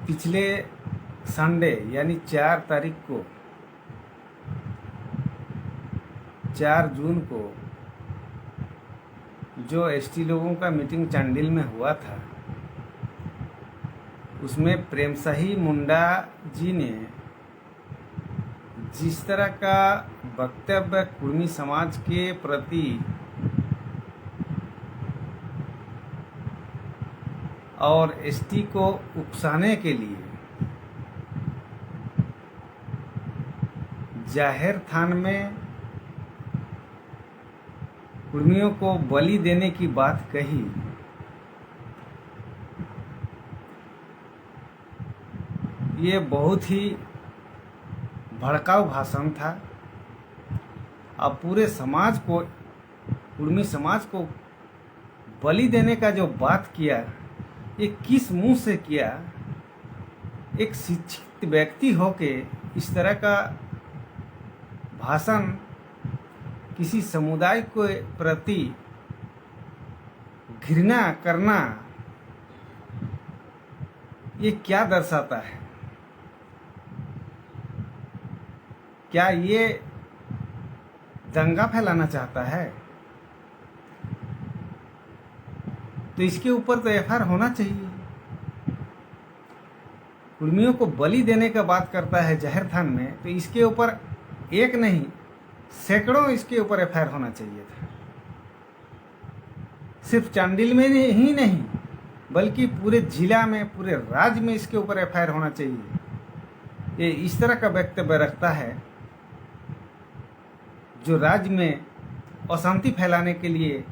पिछले संडे यानी 4 तारीख को 4 जून को जो एसटी लोगों का मीटिंग चांडिल में हुआ था, उसमें प्रेमसाही मुंडा जी ने जिस तरह का वक्तव्य कुर्मी समाज के प्रति और एसटी को उकसाने के लिए जाहिर थान में कुर्मियों को बलि देने की बात कही, ये बहुत ही भड़काऊ भाषण था। अब पूरे समाज को, कुर्मी समाज को बलि देने का जो बात किया, ये किस मुंह से किया? एक शिक्षित व्यक्ति होके इस तरह का भाषण किसी समुदाय के प्रति घृणा करना, ये क्या दर्शाता है? क्या ये दंगा फैलाना चाहता है? तो इसके ऊपर तो एफआईआर होना चाहिए। कुर्मियों को बलि देने का बात करता है जाहिर थान में, तो इसके ऊपर एक नहीं सैकड़ों इसके ऊपर एफआईआर होना चाहिए था। सिर्फ चांडिल में ही नहीं बल्कि पूरे जिला में, पूरे राज्य में इसके ऊपर एफआईआर होना चाहिए। ये इस तरह का वक्तव्य रखता है जो राज्य में अशांति फैलाने के लिए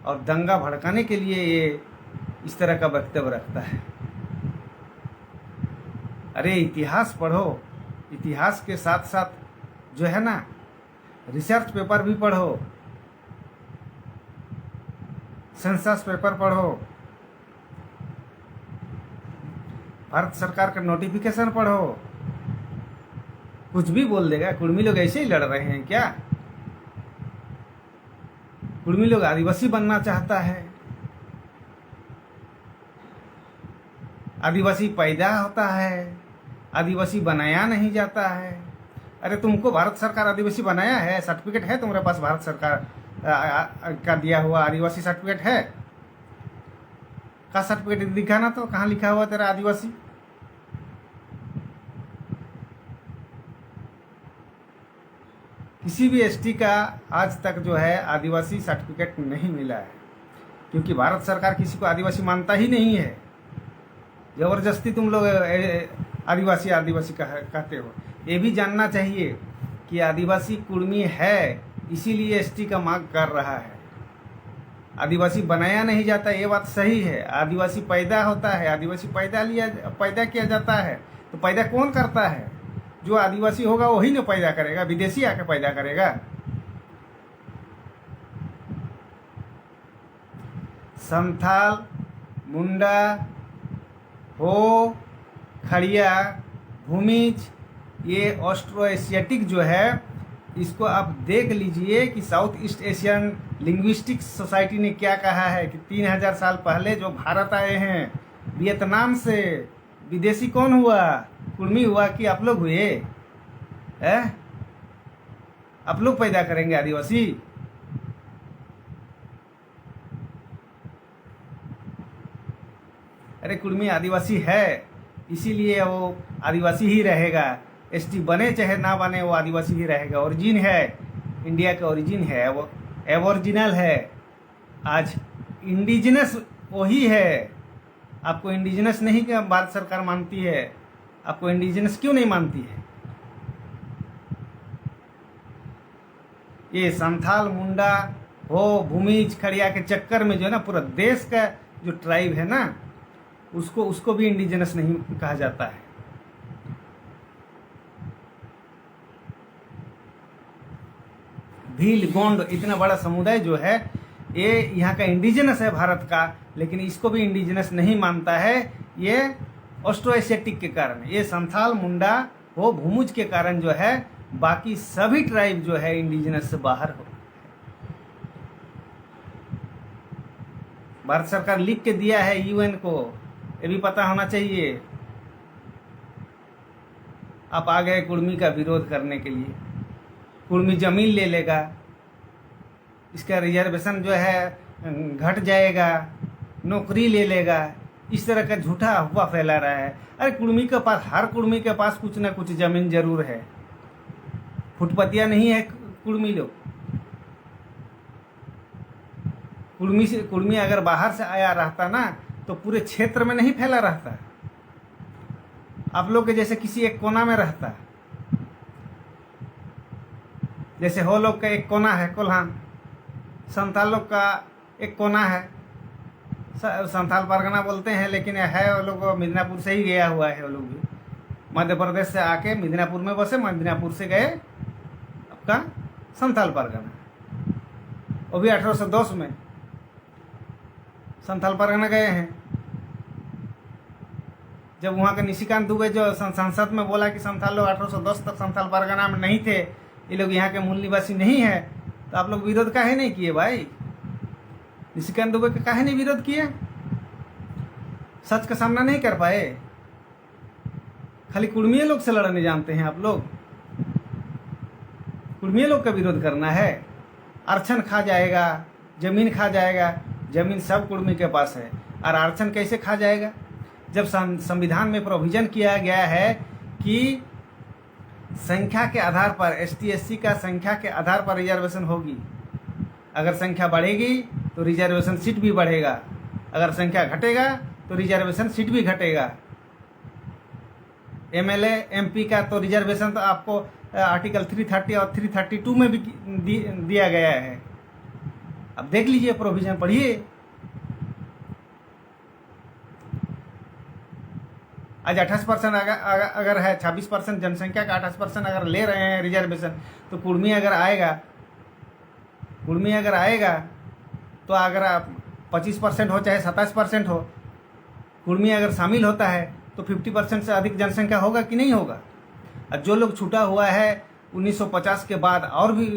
और दंगा भड़काने के लिए ये इस तरह का वक्तव्य रखता है। अरे इतिहास पढ़ो, इतिहास के साथ साथ जो है ना, रिसर्च पेपर भी पढ़ो, सेंसस पेपर पढ़ो, भारत सरकार का नोटिफिकेशन पढ़ो। कुछ भी बोल देगा। कुर्मी लोग ऐसे ही लड़ रहे हैं क्या? कुर्मी लोग आदिवासी बनना चाहता है, आदिवासी पैदा होता है, आदिवासी बनाया नहीं जाता है। अरे तुमको भारत सरकार आदिवासी बनाया है? सर्टिफिकेट है तुम्हारे पास? भारत सरकार का दिया हुआ आदिवासी सर्टिफिकेट है? का सर्टिफिकेट दिखाना तो, कहाँ लिखा हुआ तेरा आदिवासी? किसी भी एसटी का आज तक जो है आदिवासी सर्टिफिकेट नहीं मिला है, क्योंकि भारत सरकार किसी को आदिवासी मानता ही नहीं है। जबरदस्ती तुम लोग आदिवासी आदिवासी कहते हो। ये भी जानना चाहिए कि आदिवासी कुर्मी है, इसीलिए एसटी का मांग कर रहा है। आदिवासी बनाया नहीं जाता, ये बात सही है। आदिवासी पैदा होता है, आदिवासी पैदा किया जाता है। तो पैदा कौन करता है? जो आदिवासी होगा वही ना पैदा करेगा, विदेशी आके पैदा करेगा। संथाल, मुंडा, हो, खड़िया, भूमिज, ये ऑस्ट्रो एशियाटिक जो है, इसको आप देख लीजिए कि south east Asian linguistics society ने क्या कहा है कि 3000 साल पहले जो भारत आए हैं वियतनाम से, विदेशी कौन हुआ? कुर्मी हुआ कि आप लोग हुए? आप लोग पैदा करेंगे आदिवासी? अरे कुर्मी आदिवासी है, इसीलिए वो आदिवासी ही रहेगा। एसटी बने चाहे ना बने, वो आदिवासी ही रहेगा। ओरिजिन है, इंडिया का ओरिजिन है, वो एबोरिजिनल है। आज इंडिजिनस वही है। आपको इंडिजिनस नहीं क्या भारत सरकार मानती है? आपको इंडिजिनस क्यों नहीं मानती है? ये संथाल, मुंडा, हो, भूमिज, खड़िया के चक्कर में जो है ना, पूरा देश का जो ट्राइब है ना, उसको भी इंडिजिनस नहीं कहा जाता है। भील, गोंड, इतना बड़ा समुदाय जो है, ये यहाँ का इंडिजिनस है भारत का, लेकिन इसको भी इंडिजिनस नहीं मानता है। ये ऑस्ट्रो एशियाटिक के कारण, ये संथाल, मुंडा, हो, भूमुज के कारण जो है बाकी सभी ट्राइब जो है इंडिजिनस से बाहर हो। भारत सरकार लिख के दिया है यूएन को, ये भी पता होना चाहिए। आप आ गए कुर्मी का विरोध करने के लिए। कुर्मी जमीन ले लेगा, इसका रिजर्वेशन जो है घट जाएगा, नौकरी ले लेगा, इस तरह का झूठा अफवाह फैला रहा है। अरे कुर्मी के पास, हर कुर्मी के पास कुछ ना कुछ जमीन जरूर है, फुटपतिया नहीं है कुर्मी लोग। कुर्मी अगर बाहर से आया रहता ना तो पूरे क्षेत्र में नहीं फैला रहता, आप लोग के जैसे किसी एक कोना में रहता। जैसे हो लोग का एक कोना है कोल्हान, संथाल लोग का एक कोना है, संथाल परगना बोलते हैं, लेकिन है वो लोग मिदनापुर से ही गया हुआ है। वो लोग भी मध्य प्रदेश से आके मिदनापुर में बसे, मिदनापुर से गए आपका संथाल परगना, वो भी 1810 में संथाल परगना गए हैं। जब वहाँ के निशिकांत दुबे जो संसद में बोला कि संथाल लोग 1810 तक संथाल परगना में नहीं थे, ये लोग यहाँ के मूल निवासी नहीं है, तो आप लोग विरोध काहे नहीं किए भाई? निशिकांत दुबे का काहे नहीं विरोध किए? सच का सामना नहीं कर पाए? खाली कुर्मीय लोग से लड़ने जानते हैं आप लोग। कुर्मीय लोग का विरोध करना है? आरक्षण खा जाएगा, जमीन खा जाएगा। जमीन सब कुर्मी के पास है, और आरक्षण कैसे खा जाएगा? जब संविधान में प्रोविजन किया गया है कि संख्या के आधार पर, ST SC का संख्या के आधार पर रिजर्वेशन होगी। अगर संख्या बढ़ेगी तो रिजर्वेशन सीट भी बढ़ेगा, अगर संख्या घटेगा तो रिजर्वेशन सीट भी घटेगा। MLA MP का तो रिजर्वेशन तो आपको आर्टिकल 330 और 332 में भी दिया गया है। अब देख लीजिए, प्रोविजन पढ़िए। आज 28% अगर है, 26% जनसंख्या का 28% अगर ले रहे हैं रिजर्वेशन, तो कुर्मी अगर आएगा तो अगर आप 25% हो चाहे 27% हो, कुर्मी अगर शामिल होता है तो 50% से अधिक जनसंख्या होगा कि नहीं होगा? और जो लोग छूटा हुआ है 1950 के बाद, और भी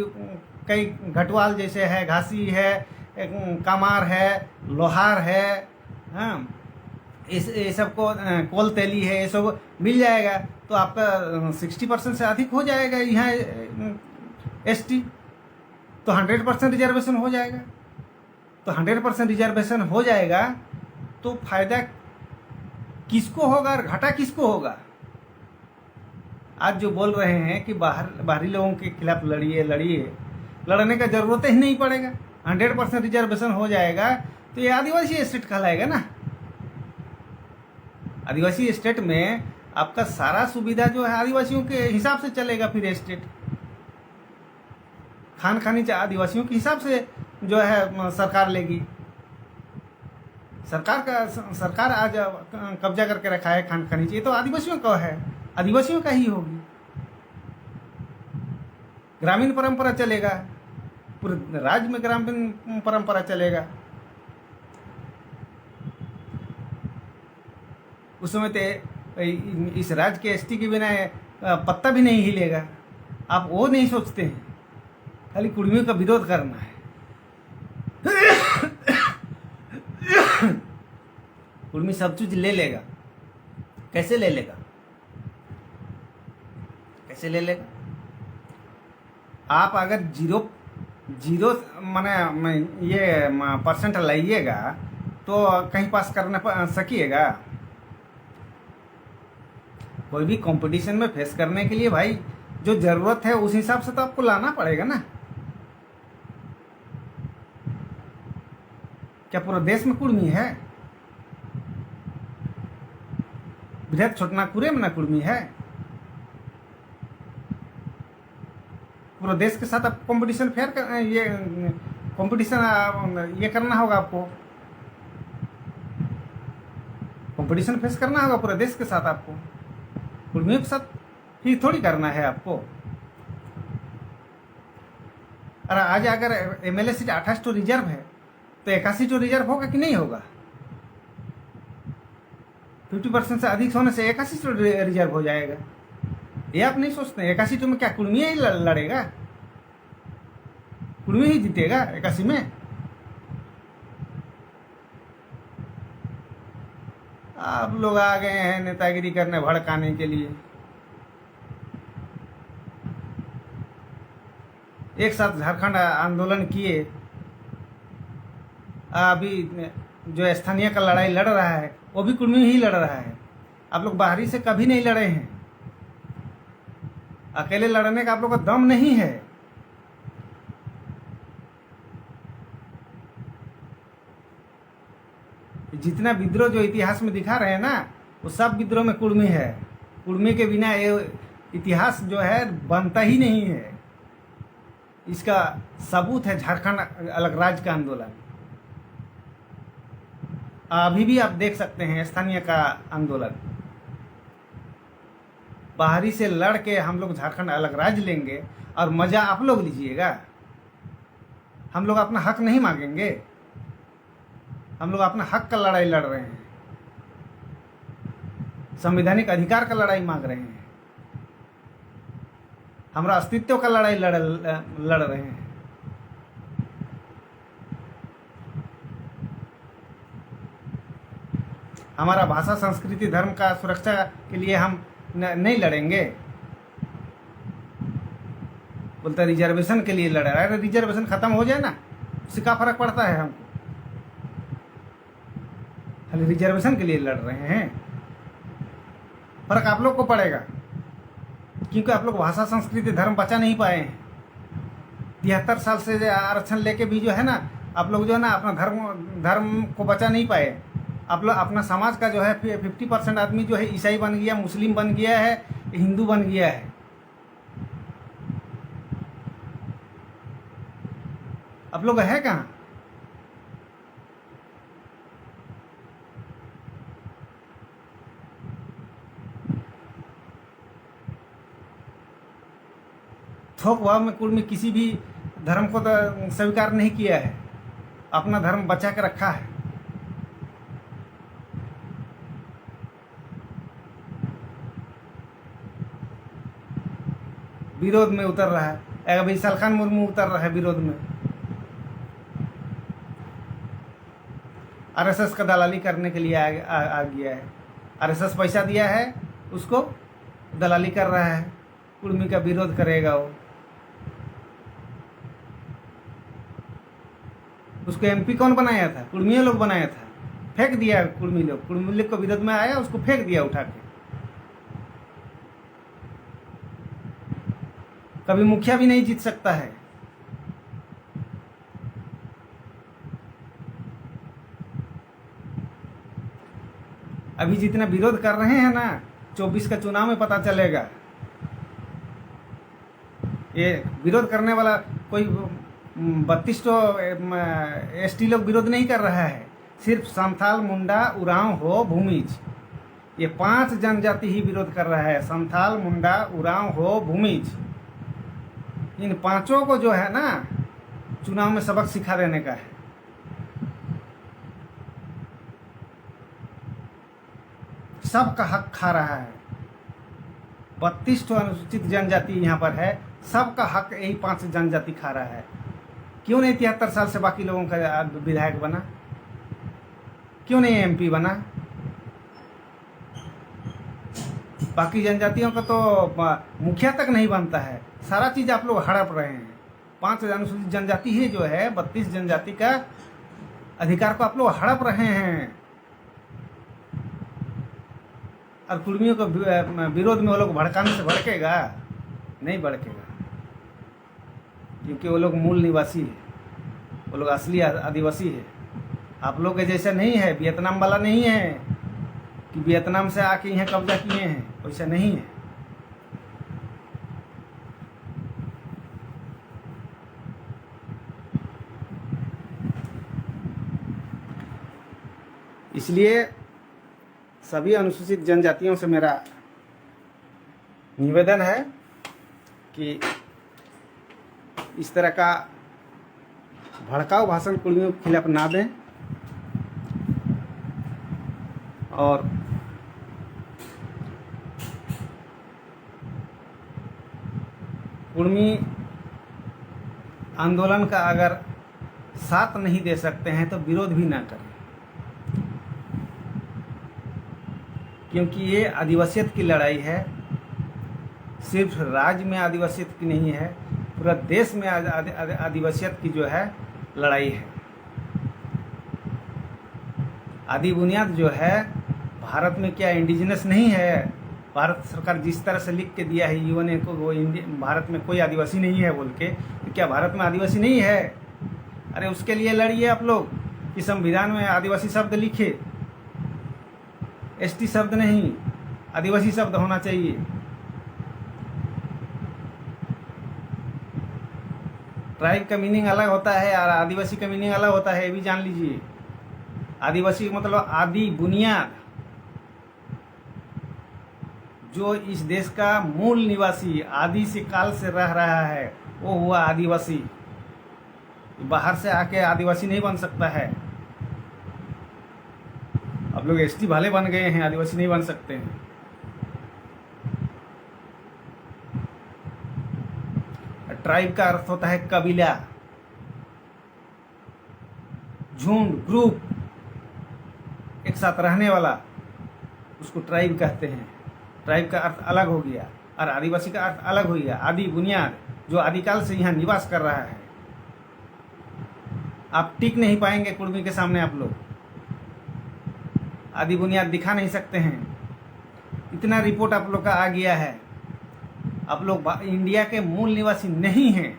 कई घटवाल जैसे है, घासी है, कामार है, लोहार है, हाँ, ये सबको कोल तेली है, ये सब मिल जाएगा तो आपका 60% से अधिक हो जाएगा यहाँ ST, तो 100% रिजर्वेशन हो जाएगा। तो 100% रिजर्वेशन हो जाएगा तो फायदा किसको होगा और घाटा किसको होगा? आज जो बोल रहे हैं कि बाहरी लोगों के खिलाफ लड़िए, लड़ने का जरूरत ही नहीं पड़ेगा, 100% रिजर्वेशन हो जाएगा तो ये आदिवासी स्टेट कहलाएगा ना। आदिवासी स्टेट में आपका सारा सुविधा जो है आदिवासियों के हिसाब से चलेगा। फिर स्टेट खान खानी आदिवासियों के हिसाब से जो है सरकार लेगी। सरकार आज कब्जा करके रखा है खान खनिज, ये तो आदिवासियों का है, आदिवासियों का ही होगी। ग्रामीण परंपरा चलेगा, पूरे राज्य में ग्रामीण परंपरा चलेगा। उस समय तो इस राज्य के ST के बिना पत्ता भी नहीं हिलेगा। आप वो नहीं सोचते हैं, खाली कुर्मियों का विरोध करना है। कुर्मी सब चीज ले लेगा, कैसे ले लेगा? आप अगर जीरो माने ये % लाइएगा तो कहीं पास करने सकिएगा? कोई भी कंपटीशन में फेस करने के लिए भाई जो जरूरत है उस हिसाब से तो आपको लाना पड़ेगा ना। क्या पूरा देश में कुर्मी है? बृहत छोटनागपुर में ना कुर्मी है? पूरा देश के साथ आप कंपटीशन ये करना होगा, आपको कंपटीशन फेस करना होगा पूरे देश के साथ। आपको कुर्मियों के साथ ही थोड़ी करना है आपको। और आज अगर MLA सीट 28 तो रिजर्व है तो 81 तो रिजर्व होगा कि नहीं होगा? 50% से अधिक होने से 81 तो रिजर्व हो जाएगा। ये आप नहीं सोचते? 81 में क्या कुर्मी ही लड़ेगा? कुर्मी ही जीतेगा 81 में? आप लोग आ गए हैं नेतागिरी करने, भड़काने के लिए। एक साथ झारखंड आंदोलन किए। अभी जो स्थानीय का लड़ाई लड़ रहा है वो भी कुर्मी ही लड़ रहा है। आप लोग बाहरी से कभी नहीं लड़े हैं, अकेले लड़ने का आप लोग का दम नहीं है। जितना विद्रोह जो इतिहास में दिखा रहे हैं ना, वो सब विद्रोह में कुर्मी है। कुर्मी के बिना ये इतिहास जो है बनता ही नहीं है। इसका सबूत है झारखंड अलग राज्य का आंदोलन। अभी भी आप देख सकते हैं स्थानीय का आंदोलन। बाहरी से लड़ के हम लोग झारखंड अलग राज्य लेंगे और मजा आप लोग लीजिएगा। हम लोग अपना हक नहीं मांगेंगे, हम लोग अपना हक का लड़ाई लड़ रहे हैं, संवैधानिक अधिकार का लड़ाई मांग रहे हैं, हमारा अस्तित्व का लड़ाई लड़ रहे हैं। हमारा भाषा संस्कृति धर्म का सुरक्षा के लिए हम नहीं लड़ेंगे। बोलता रिजर्वेशन के लिए लड़ रहा है। रिजर्वेशन खत्म हो जाए ना, उससे क्या फर्क पड़ता है हमको? खाली रिजर्वेशन के लिए लड़ रहे हैं। फर्क आप लोग को पड़ेगा, क्योंकि आप लोग भाषा संस्कृति धर्म बचा नहीं पाए हैं। 73 साल से आरक्षण लेके भी जो है ना, आप लोग जो है ना अपना धर्म को बचा नहीं पाए। आप लोग अपना समाज का जो है 50% आदमी जो है ईसाई बन गया, मुस्लिम बन गया है, हिंदू बन गया है। आप लोग है कहाँ? थोक भाव में कुर्मी किसी भी धर्म को तो स्वीकार नहीं किया है, अपना धर्म बचा के रखा है। विरोध में उतर रहा है। अभी सलखान मुर्मू उतर रहा है विरोध में। आरएसएस का दलाली करने के लिए आ गया है। आरएसएस पैसा दिया है, उसको दलाली कर रहा है। कुर्मी का विरोध करेगा वो। उसको एमपी कौन बनाया था? कुर्मी लोग बनाया था। फेंक दिया कुर्मी लोग को विरोध में आया, उसको फेंक दिया उठा के। कभी मुखिया भी नहीं जीत सकता है। अभी जितना विरोध कर रहे हैं ना, 24 का चुनाव में पता चलेगा। ये विरोध करने वाला कोई 32 तो एसटी लोग विरोध नहीं कर रहा है। सिर्फ संथाल, मुंडा, उरांव, हो, भूमिज, ये 5 जनजाति ही विरोध कर रहा है। संथाल, मुंडा, उरांव, हो, भूमिज, इन 5 को जो है ना चुनाव में सबक सिखा देने का है। सबका हक खा रहा है। 32 अनुसूचित जनजाति यहाँ पर है, सबका हक यही 5 जनजाति खा रहा है। क्यों नहीं 73 साल से बाकी लोगों का विधायक बना? क्यों नहीं एमपी बना? बाकी जनजातियों का तो मुखिया तक नहीं बनता है। सारा चीज आप लोग हड़प रहे हैं। 5 अनुसूचित जनजाति ही जो है 32 जनजाति का अधिकार को आप लोग हड़प रहे हैं। और कुर्मियों को विरोध में वो लोग भड़काने से भड़केगा? नहीं भड़केगा, क्योंकि वो लोग मूल निवासी है, वो लोग असली आदिवासी है। आप लोग के जैसा नहीं है, वियतनाम वाला नहीं है कि वियतनाम से आके यहाँ कब्जा किए हैं, वैसा नहीं है। इसलिए सभी अनुसूचित जनजातियों से मेरा निवेदन है कि इस तरह का भड़काऊ भाषण कुर्मियों के खिलाफ ना दें, और कुर्मी आंदोलन का अगर साथ नहीं दे सकते हैं तो विरोध भी ना करें, क्योंकि ये आदिवासियत की लड़ाई है। सिर्फ राज्य में आदिवासियत की नहीं है, पूरा देश में आदिवासियत की जो है लड़ाई है। आदि बुनियाद जो है भारत में क्या इंडिजिनस नहीं है? भारत सरकार जिस तरह से लिख के दिया है यूएनए को, वो भारत में कोई आदिवासी नहीं है बोल के, तो क्या भारत में आदिवासी नहीं है? अरे उसके लिए लड़िए आप लोग कि संविधान में आदिवासी शब्द लिखे, एसटी शब्द नहीं, आदिवासी शब्द होना चाहिए। ट्राइब का मीनिंग अलग होता है और आदिवासी का मीनिंग अलग होता है, ये भी जान लीजिए। आदिवासी का मतलब आदि बुनियाद, जो इस देश का मूल निवासी आदि से काल से रह रहा है, वो हुआ आदिवासी। बाहर से आके आदिवासी नहीं बन सकता है। अब लोग एसटी वाले बन गए हैं, आदिवासी नहीं बन सकते हैं। ट्राइब का अर्थ होता है कबीला, झुंड, ग्रुप, एक साथ रहने वाला, उसको ट्राइब कहते हैं। ट्राइब का अर्थ अलग हो गया और आदिवासी का अर्थ अलग हो गया। आदि बुनियाद, जो आदिकाल से यहाँ निवास कर रहा है। आप टिक नहीं पाएंगे कुर्मी के सामने, आप लोग आदि बुनियाद दिखा नहीं सकते हैं। इतना रिपोर्ट आप लोग का आ गया है। आप लोग इंडिया के मूल निवासी नहीं हैं,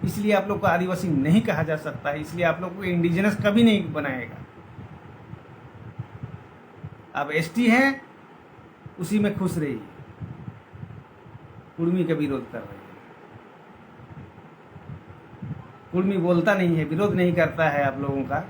इसलिए आप लोग को आदिवासी नहीं कहा जा सकता है, इसलिए आप लोग को इंडिजिनस कभी नहीं बनाएगा। आप एसटी हैं, उसी में खुश रहिए। कुर्मी का विरोध कर रहे हैं। कुर्मी बोलता नहीं है, विरोध नहीं करता है आप लोगों का,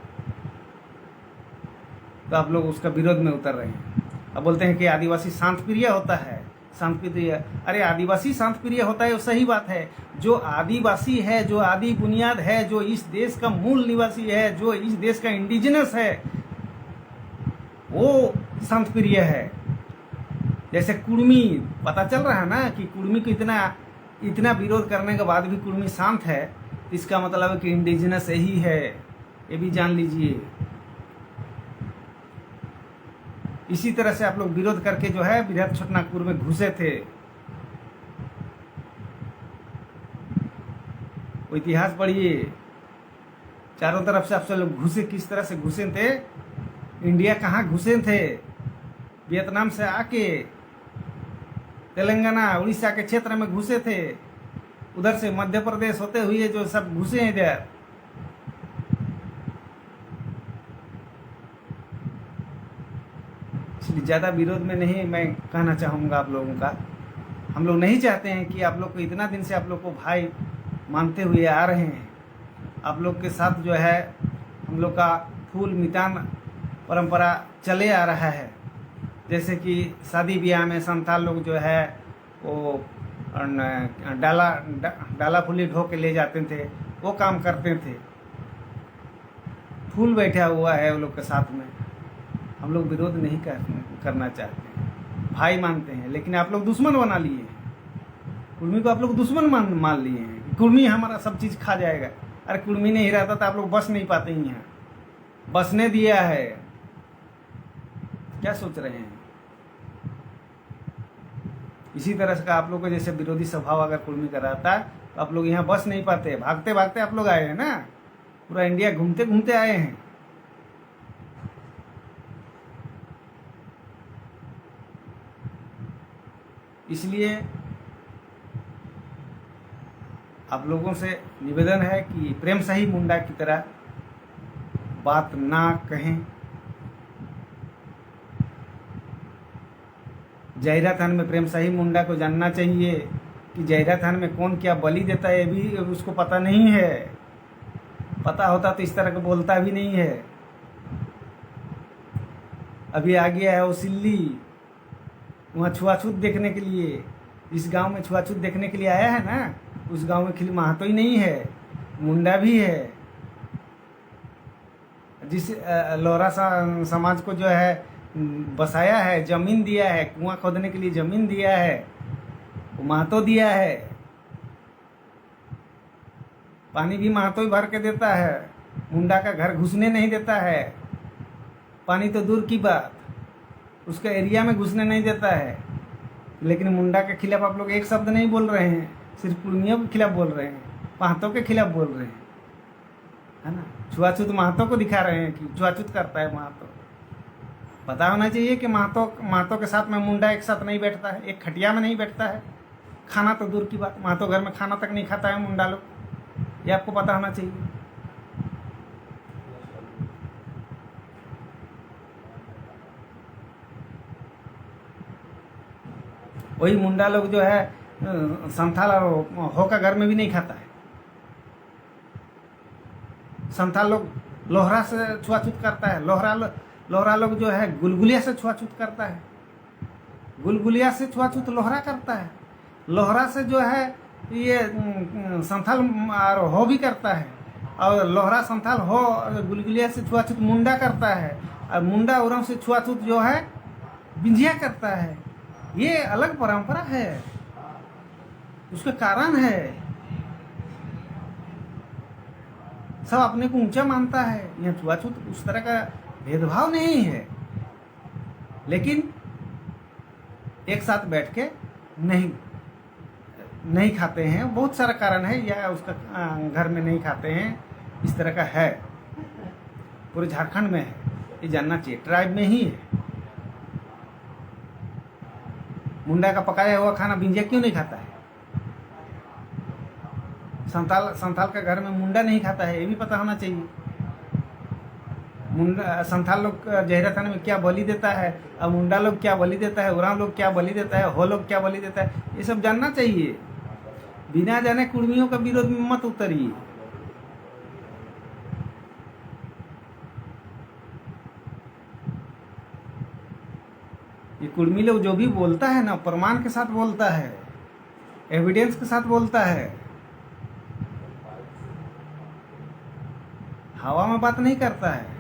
तो आप लोग उसका विरोध में उतर रहे हैं। अब बोलते हैं कि आदिवासी शांतप्रिय होता है। शांतप्रिय, अरे आदिवासी शांतप्रिय होता है, वो सही बात है। जो आदिवासी है, जो आदि बुनियाद है, जो इस देश का मूल निवासी है, जो इस देश का इंडिजिनस है, वो शांतप्रिय है। जैसे कुर्मी, पता चल रहा है ना कि कुर्मी को इतना विरोध करने के बाद भी कुर्मी शांत है, इसका मतलब है कि इंडिजिनस यही है, ये भी जान लीजिए। इसी तरह से आप लोग विरोध करके जो है बृहद छोटनागपुर में घुसे थे। वो इतिहास पढ़िए, चारों तरफ से आप सब लोग घुसे, किस तरह से घुसे थे। इंडिया कहाँ घुसे थे? वियतनाम से आके तेलंगाना, उड़ीसा के क्षेत्र में घुसे थे। उधर से मध्य प्रदेश होते हुए जो सब घुसे हैं इधर। इसलिए ज़्यादा विरोध में नहीं मैं कहना चाहूँगा आप लोगों का। हम लोग नहीं चाहते हैं कि आप लोग को, इतना दिन से आप लोग को भाई मानते हुए आ रहे हैं, आप लोग के साथ जो है हम लोग का फूल मितान परंपरा चले आ रहा है। जैसे कि शादी ब्याह में संथाल लोग जो है वो डाला फूली ढो के ले जाते थे, वो काम करते थे। फूल बैठा हुआ है वो लोग के साथ में। हम लोग विरोध नहीं करना चाहते हैं, भाई मानते हैं, लेकिन आप लोग दुश्मन बना लिए हैं। कुर्मी को आप लोग दुश्मन मान लिए हैं। कुर्मी हमारा सब चीज़ खा जाएगा। अरे कुर्मी नहीं रहता तो आप लोग बस नहीं पाते ही हैं। बसने दिया है, क्या सोच रहे हैं? इसी तरह का आप लोग को जैसे विरोधी स्वभाव अगर कुर्मी का रहता तो आप लोग यहाँ बस नहीं पाते। भागते भागते आप लोग आए हैं ना, पूरा इंडिया घूमते घूमते आए हैं। इसलिए आप लोगों से निवेदन है कि प्रेम सही मुंडा की तरह बात ना कहें। जयरा थान में प्रेम सही मुंडा को जानना चाहिए कि जयरा थान में कौन क्या बलि देता है, ये भी उसको पता नहीं है। पता होता तो इस तरह का बोलता भी नहीं है। अभी आ गया है वो सिल्ली, वहाँ छुआछूत देखने के लिए, इस गांव में छुआछूत देखने के लिए आया है ना। उस गांव में खिल महातो ही नहीं है, मुंडा भी है। जिस लोहरा समाज को जो है बसाया है, जमीन दिया है, कुआं खोदने के लिए जमीन दिया है, वो महातो दिया है। पानी भी महातो ही भर के देता है, मुंडा का घर घुसने नहीं देता है। पानी तो दूर की बात, उसके एरिया में घुसने नहीं देता है। लेकिन मुंडा के खिलाफ आप लोग एक शब्द नहीं बोल रहे हैं। सिर्फ कुर्मियों के खिलाफ बोल रहे हैं, महतों के खिलाफ बोल रहे हैं, है ना। छुआछूत महतों को दिखा रहे हैं कि छुआछूत करता है महतो। पता होना चाहिए कि महतों के साथ में मुंडा एक साथ नहीं बैठता है, एक खटिया में नहीं बैठता है। खाना तो दूर की बात, महतो घर में खाना तक नहीं खाता है मुंडा लोग, ये आपको पता होना चाहिए। वही मुंडा लोग जो है संथाल और हो का घर में भी नहीं खाता है। संथाल लोग लोहरा से छुआछूत करता है, लोहरा लोग जो है गुलगुलिया से छुआछूत करता है, गुलगुलिया से छुआछूत लोहरा करता है, लोहरा से जो है ये संथाल और हो भी करता है, और लोहरा संथाल हो गुलगुलिया से छुआछूत मुंडा करता है, और मुंडा उरम से छुआछूत जो है बिंजिया करता है। ये अलग परंपरा है, उसका कारण है। सब अपने को ऊंचा मानता है, यहाँ छुआछूत उस तरह का भेदभाव नहीं है, लेकिन एक साथ बैठ के नहीं खाते हैं। बहुत सारा कारण है, या उसका घर में नहीं खाते हैं, इस तरह का है। पूरे झारखंड में है, ये जानना चाहिए। ट्राइब में ही है। मुंडा का पकाया हुआ खाना बिंजिया क्यों नहीं खाता है? संथाल का घर में मुंडा नहीं खाता है, ये भी पता होना चाहिए। मुंडा संथाल लोग जहरा थाने में क्या बलि देता है, और मुंडा लोग क्या बलि देता है, उराम लोग क्या बलि देता है, हो लोग क्या बलि देता है, ये सब जानना चाहिए। बिना जाने कुर्मियों का विरोध में मत उतरिए। ये कुर्मी लोग जो भी बोलता है ना, प्रमाण के साथ बोलता है, एविडेंस के साथ बोलता है, हवा में बात नहीं करता है।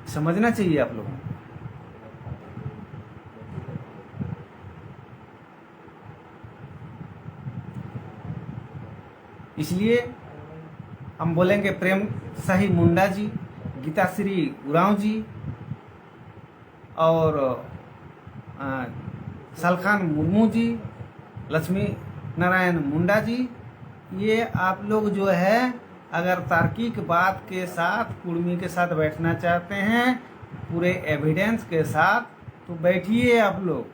समझना चाहिए आप लोगों को। इसलिए हम बोलेंगे प्रेम शाही मुंडा जी, गीताश्री उरांव जी और सलखान मुर्मू जी, लक्ष्मी नारायण मुंडा जी, ये आप लोग जो है अगर तार्किक बात के साथ कुर्मी के साथ बैठना चाहते हैं, पूरे एविडेंस के साथ, तो बैठिए आप लोग।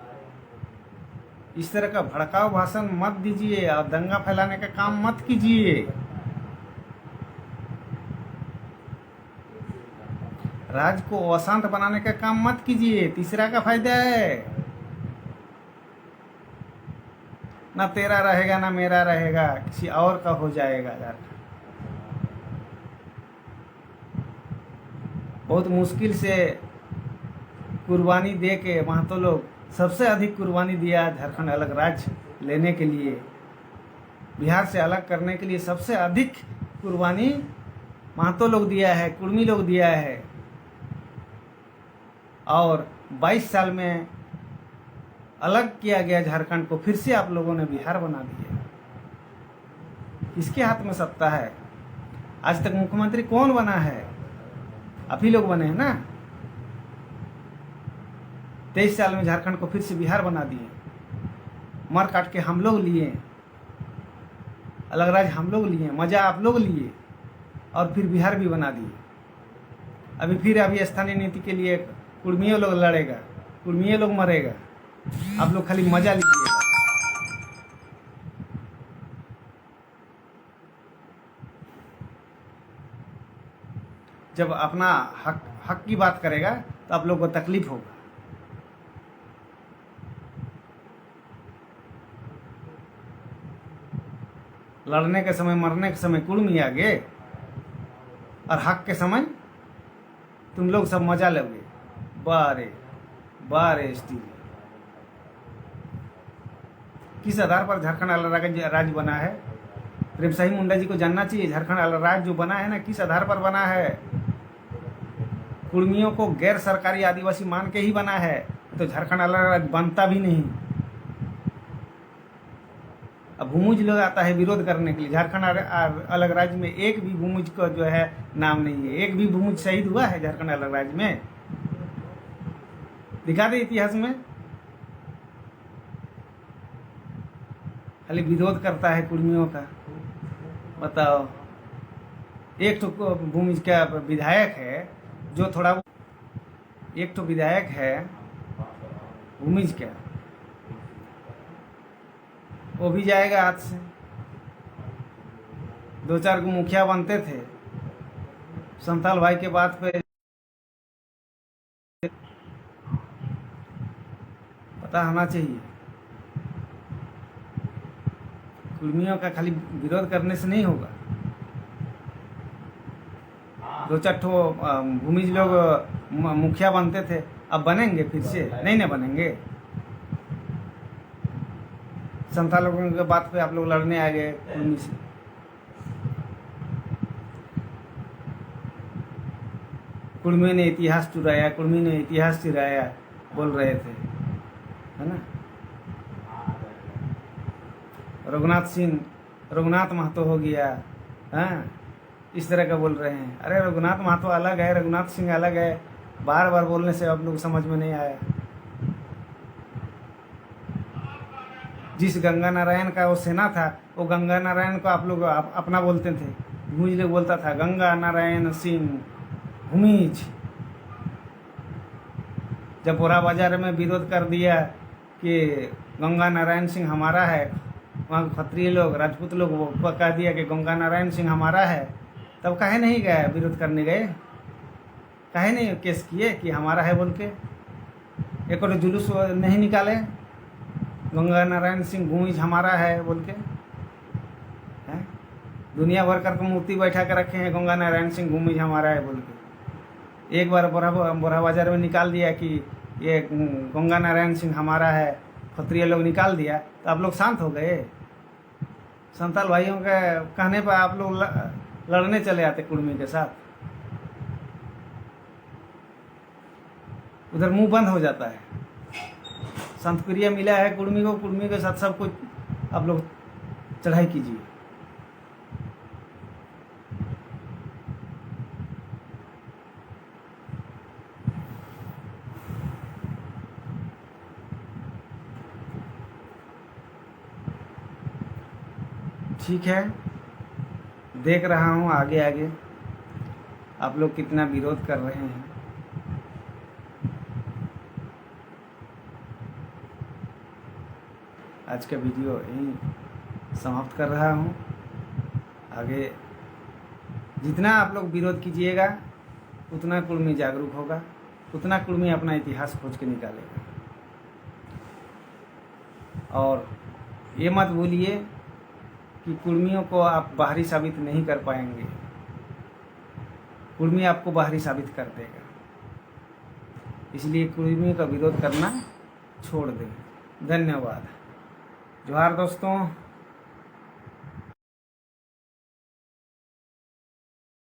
इस तरह का भड़काऊ भाषण मत दीजिए और दंगा फैलाने का काम मत कीजिए। राज्य को अशांत बनाने का काम मत कीजिए, तीसरा का फायदा है। ना तेरा रहेगा ना मेरा रहेगा, किसी और का हो जाएगा। यार बहुत मुश्किल से कुर्बानी दे के महतो लोग सबसे अधिक कुर्बानी दिया झारखंड अलग राज्य लेने के लिए, बिहार से अलग करने के लिए सबसे अधिक कुर्बानी महतो लोग दिया है, कुर्मी लोग दिया है। और 22 साल में अलग किया गया झारखंड को, फिर से आप लोगों ने बिहार बना दिया। किसके हाथ में सत्ता है? आज तक मुख्यमंत्री कौन बना है? आप ही लोग बने हैं ना। 23 साल में झारखंड को फिर से बिहार बना दिए, मर काट के हम लोग लिए, अलग राज्य हम लोग लिए, मजा आप लोग लिए, और फिर बिहार भी बना दिए। अभी स्थानीय नीति के लिए कुर्मियों लोग लड़ेगा, कुर्मियों लोग मरेगा, आप लोग खाली मजा लीजिएगा। जब अपना हक की बात करेगा तो आप लोग को तकलीफ होगा। लड़ने के समय, मरने के समय कुर्मी आगे, और हक के समय तुम लोग सब मजा लोगे। बारे स्टील किस आधार पर झारखंड अलग राज्य बना है? प्रेम शाही मुंडा जी को जानना चाहिए। झारखंड अलग राज्य जो बना है ना, किस आधार पर बना है? कुर्मियों को गैर सरकारी आदिवासी मान के ही बना है, तो झारखंड अलग राज्य बनता भी नहीं। अब भूमुज लोग आता है विरोध करने के लिए। झारखंड अलग राज्य में एक भी भूमुज का जो है नाम नहीं है। एक भी भूमुज शहीद हुआ है झारखंड अलग राज्य में? दिखा दे इतिहास में। खाली विरोध करता है कुर्मियों का। बताओ, एक तो भूमि का विधायक है जो थोड़ा, एक तो विधायक है भूमिज का, वो भी जाएगा हाथ से। 2-4 को मुखिया बनते थे, संथाल भाई के बात पे पता होना चाहिए। कुर्मियों का खाली विरोध करने से नहीं होगा। 2-4 ठो भूमिज लोग मुखिया बनते थे, अब बनेंगे फिर से? नहीं ना बनेंगे। संथाल लोगों के बात पे आप लोग लड़ने आ गए कुर्मी से। कुर्मी ने इतिहास चुराया, कुर्मी ने इतिहास चुराया बोल रहे थे, है ना। रघुनाथ महतो हो गया, हाँ, इस तरह का बोल रहे हैं। अरे रघुनाथ महतो अलग है, रघुनाथ सिंह अलग है। बार बार बोलने से आप लोग समझ में नहीं आया। जिस गंगा नारायण का वो सेना था, वो गंगा नारायण को आप लोग अपना बोलते थे। भूमिज लोग बोलता था गंगा नारायण सिंह भूमिज। जब बोरा बाजार में विरोध कर दिया कि गंगा नारायण सिंह हमारा है, वहाँ क्षत्रिय लोग, राजपूत लोग वो कह दिया कि गंगा नारायण सिंह हमारा है, तब काहे नहीं गए विरोध करने? गए काहे नहीं केस किए कि हमारा है बोल के? एक और जुलूस नहीं निकाले गंगा नारायण सिंह भूमिज हमारा है बोल के? है दुनिया भर कर मूर्ति बैठा कर रखे हैं गंगा नारायण सिंह भूमिज हमारा है बोल के। एक बार बोरा बाजार में निकाल दिया कि ये गंगा नारायण सिंह हमारा है, क्षत्रिय लोग निकाल दिया, तो आप लोग शांत हो गए। संथाल भाइयों के कहने पर आप लोग लड़ने चले आते कुर्मी के साथ। उधर मुंह बंद हो जाता है। संत प्रिय मिला है कुर्मी को, कुर्मी के साथ सब कुछ आप लोग चढ़ाई कीजिए। ठीक है, देख रहा हूँ आगे आगे आप लोग कितना विरोध कर रहे हैं। आज का वीडियो यहीं समाप्त कर रहा हूँ। आगे जितना आप लोग विरोध कीजिएगा उतना कुर्मी जागरूक होगा, उतना कुर्मी अपना इतिहास खोज के निकालेगा। और ये मत भूलिए कि कुर्मियों को आप बाहरी साबित नहीं कर पाएंगे, कुर्मी आपको बाहरी साबित कर देगा। इसलिए कुर्मियों का विरोध करना छोड़ दें। धन्यवाद। जोहार दोस्तों।